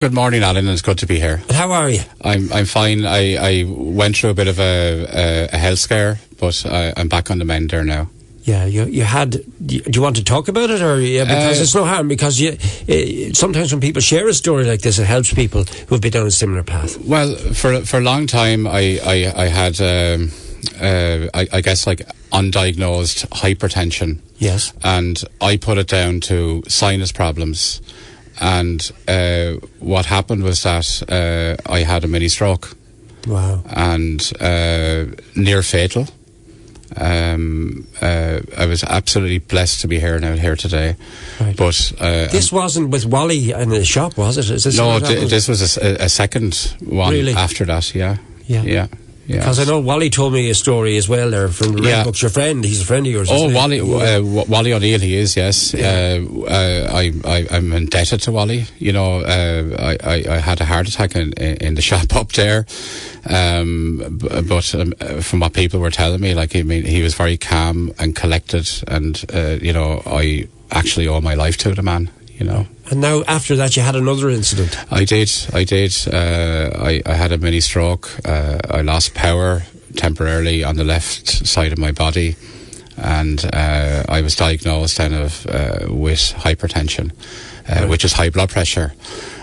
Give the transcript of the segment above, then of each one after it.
Good morning, Alan, and it's good to be here. How are you? I'm fine. I went through a bit of a health scare, but I'm back on the mend there now. Yeah, you had. Do you want to talk about it, or because it's no harm? Because sometimes when people share a story like this, it helps people who've been down a similar path. Well, for a long time, I had I guess like undiagnosed hypertension. Yes. And I put it down to sinus problems. And what happened was that I had a mini stroke. Wow. And near fatal. I was absolutely blessed to be here today. Right. But this wasn't with Wally in the shop, was it? Is this this was a second one. Really? After that. Yeah. Because I know Wally told me a story as well there from the Red Books. Your friend, he's a friend of yours. Oh, Wally, Wally O'Neill, he is, yes. Yeah. I'm indebted to Wally. You know, I had a heart attack in the shop up there. But from what people were telling me, like, I mean, he was very calm and collected, and you know, I actually owe my life to the man. You know. And now, after that, you had another incident. I did. I had a mini stroke. I lost power temporarily on the left side of my body, and I was diagnosed kind of with hypertension, which is high blood pressure.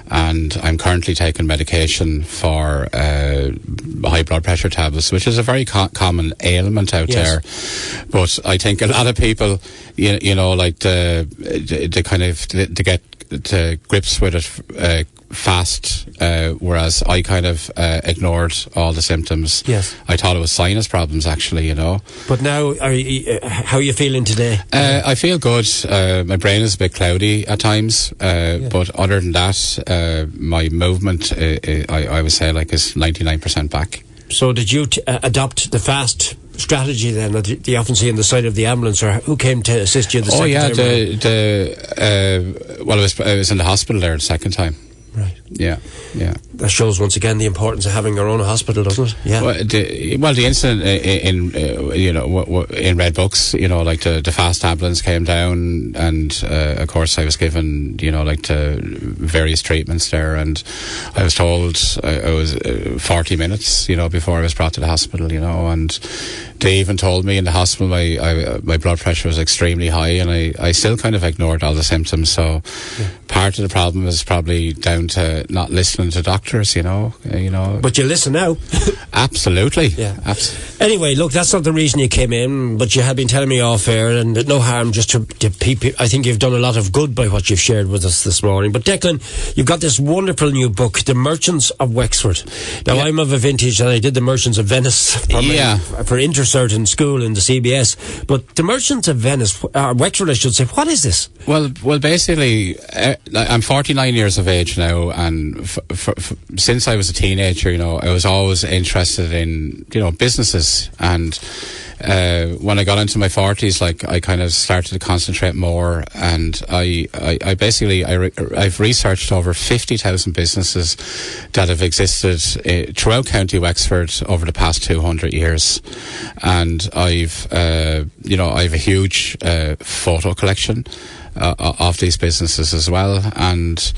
And I'm currently taking medication for high blood pressure tablets, which is a very common ailment out there. But I think a lot of people, you know, like to get to grips with it fast, whereas I kind of ignored all the symptoms. Yes. I thought it was sinus problems, actually, you know. But now, how are you feeling today? I feel good. My brain is a bit cloudy at times, but other than that, my movement, I would say, like, is 99% back. So did you adopt the fast strategy then that you often see on the side of the ambulance, or who came to assist you the second time? Well, I was in the hospital there the second time. Right. Yeah. That shows once again the importance of having your own hospital, doesn't it? Yeah. Well, the incident in Red Books, you know, like the fast ambulance came down, and of course I was given, you know, like the various treatments there, and I was told I was 40 minutes, you know, before I was brought to the hospital, you know, and they even told me in the hospital my blood pressure was extremely high, and I still kind of ignored all the symptoms. So part of the problem is probably down to not listening to doctors, you know. But you listen now. Absolutely. Yeah. Anyway, look, that's not the reason you came in, but you had been telling me off air, and no harm just to people. I think you've done a lot of good by what you've shared with us this morning. But Declan, you've got this wonderful new book, The Merchants of Wexford. Now, I'm of a vintage, and I did The Merchants of Venice for Intercert in school in the CBS. But The Merchants of Venice, Wexford, I should say, what is this? Well, basically, I'm 49 years of age now, and since I was a teenager, you know, I was always interested in, you know, businesses. And when I got into my 40s, like, I kind of started to concentrate more, and I've researched over 50,000 businesses that have existed throughout County Wexford over the past 200 years. And I've a huge photo collection of these businesses as well. And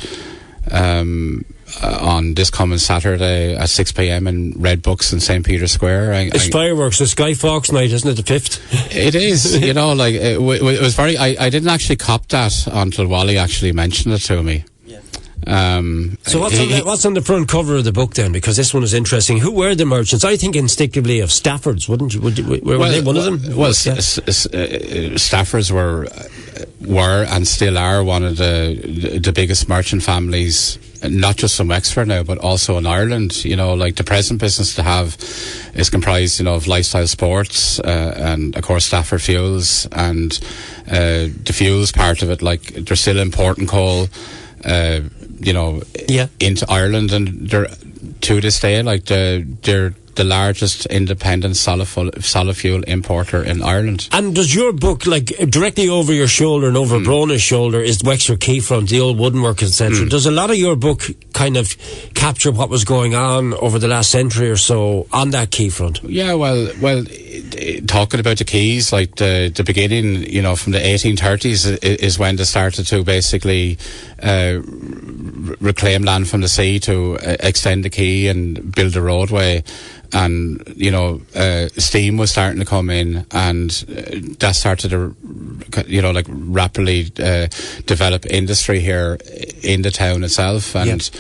on this coming Saturday at 6 p.m. in Red Books in St. Peter's Square. It's fireworks. It's Guy Fawkes night, isn't it, the 5th? It is, you know, like, it was very... I didn't actually cop that until Wally actually mentioned it to me. So what's on the front cover of the book then? Because this one is interesting. Who were the merchants? I think instinctively of Staffords, wouldn't you? Were they one of them? Well, Staffords were and still are one of the biggest merchant families, not just in Wexford now, but also in Ireland. You know, like, the present business to have is comprised, you know, of Lifestyle Sports, and of course Stafford Fuels, and the fuels part of it, like, they're still importing coal, you know, into Ireland, and they're, to this day, like, they're the largest independent solid fuel importer in Ireland. And does your book, like, directly over your shoulder and over Brona's shoulder is Wexford Quayfront, the old wooden work, etc. Does a lot of your book kind of capture what was going on over the last century or so on that quayfront? Yeah, well, talking about the quays, like the beginning, you know, from the 1830s is when they started to basically reclaim land from the sea to extend the quay and build a roadway. And, you know, steam was starting to come in, and that started to, you know, like, rapidly develop industry here in the town itself. And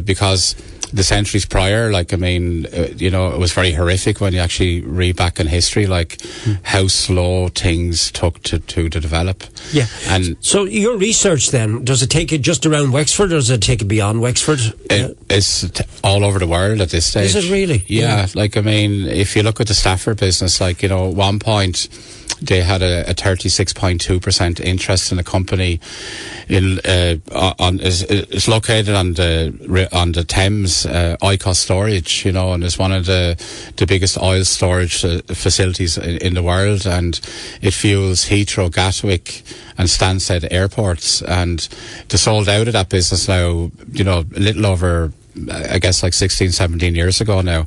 because the centuries prior, like, I mean, you know, it was very horrific when you actually read back in history, like, how slow things took to develop. Yeah. And so your research then, does it take it just around Wexford, or does it take it beyond Wexford? It's all over the world at this stage. Is it really? Yeah. Like, I mean, if you look at the Stafford business, like, you know, at one point they had a 36.2% interest in a company it's located on the Thames, ICOS storage, you know, and it's one of the biggest oil storage facilities in the world, and it fuels Heathrow, Gatwick and Stansted airports, and they sold out of that business now, you know, a little over, I guess, like 16, 17 years ago now.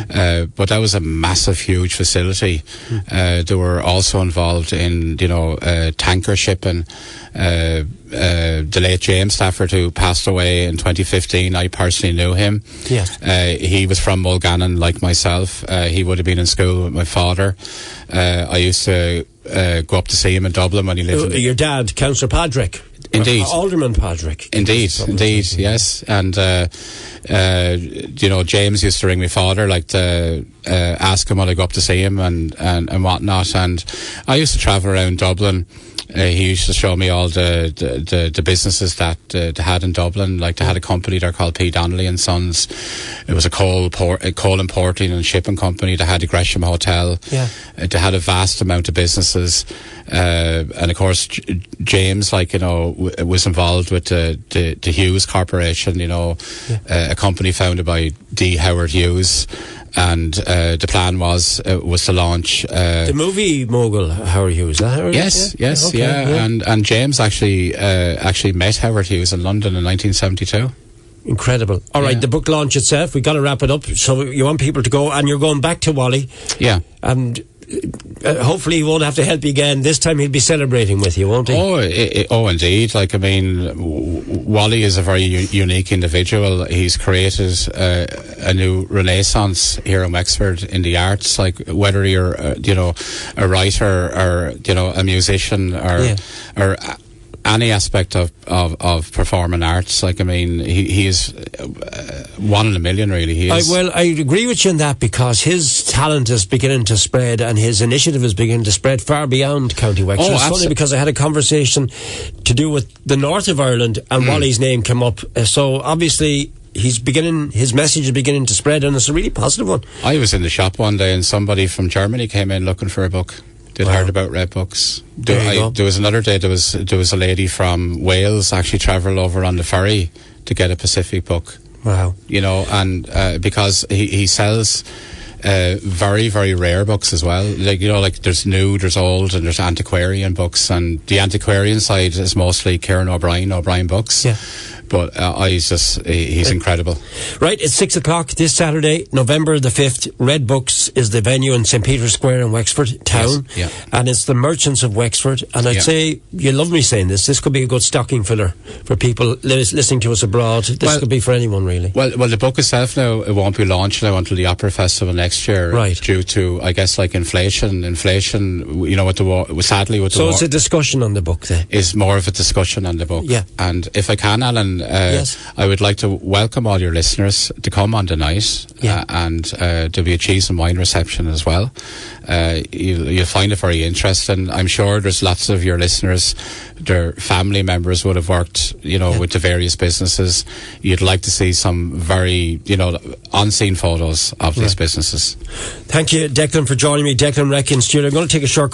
But that was a massive, huge facility. They were also involved in, you know, tanker shipping. The late James Stafford, who passed away in 2015, I personally knew him. Yes. He was from Mulgannon, like myself. He would have been in school with my father. I used to go up to see him in Dublin when he lived in... Your dad, Councillor Padraig. Indeed. Alderman Padraig. Indeed, yes. And, you know, James used to ring my father, like, to ask him when I go up to see him and whatnot. And I used to travel around Dublin. He used to show me all the businesses that they had in Dublin. Like, they had a company there called P. Donnelly and Sons. It was a coal importing and shipping company. They had the Gresham Hotel. Yeah. They had a vast amount of businesses. And of course, James, like, you know, was involved with the Hughes Corporation, you know, a company founded by D. Howard Hughes. And the plan was to launch the movie mogul Howard Hughes. Is that Howard? Yes, Okay, yeah. And James actually met Howard Hughes in London in 1972. Incredible. All right, the book launch itself, we got to wrap it up. So you want people to go, and you're going back to Wally. Yeah. And hopefully he won't have to help you again. This time he'll be celebrating with you, won't he? Oh, indeed. Like, I mean, Wally is a very unique individual. He's created a new renaissance here in Wexford in the arts. Like, whether you're, you know, a writer or, you know, a musician or any aspect of performing arts, like, I mean, he is one in a million, really. He is. I agree with you in that, because his talent is beginning to spread, and his initiative is beginning to spread far beyond County Wexford. It's funny, because I had a conversation to do with the north of Ireland, and Wally's name came up. So obviously his message is beginning to spread, and it's a really positive one. I was in the shop one day, and somebody from Germany came in looking for a book. They'd heard about Red Books. There was another day, there was a lady from Wales actually travelled over on the ferry to get a Pacific book. Wow. You know, and because he sells very, very rare books as well. Like, you know, like, there's new, there's old, and there's antiquarian books, and the antiquarian side is mostly Kieran O'Brien books. Yeah. But he's incredible. Right, it's 6 o'clock this Saturday, November the 5th. Red Books is the venue in St. Peter's Square in Wexford town. Yes, yeah. And it's the Merchants of Wexford. And I'd say, you love me saying this could be a good stocking filler for people listening to us abroad. This could be for anyone, really. Well, the book itself now, it won't be launched now until the Opera Festival next year. Right. Due to, I guess, like, inflation, you know, with the war, sadly with the war. So it's a discussion on the book then? Is more of a discussion on the book. Yeah. And if I can, Alan, yes. I would like to welcome all your listeners to come on the night, and there'll be a cheese and wine reception as well. You'll find it very interesting. I'm sure there's lots of your listeners, their family members would have worked, you know, with the various businesses. You'd like to see some very, you know, unseen photos of these businesses. Thank you, Declan, for joining me. Declan Reck and Stuart. I'm going to take a short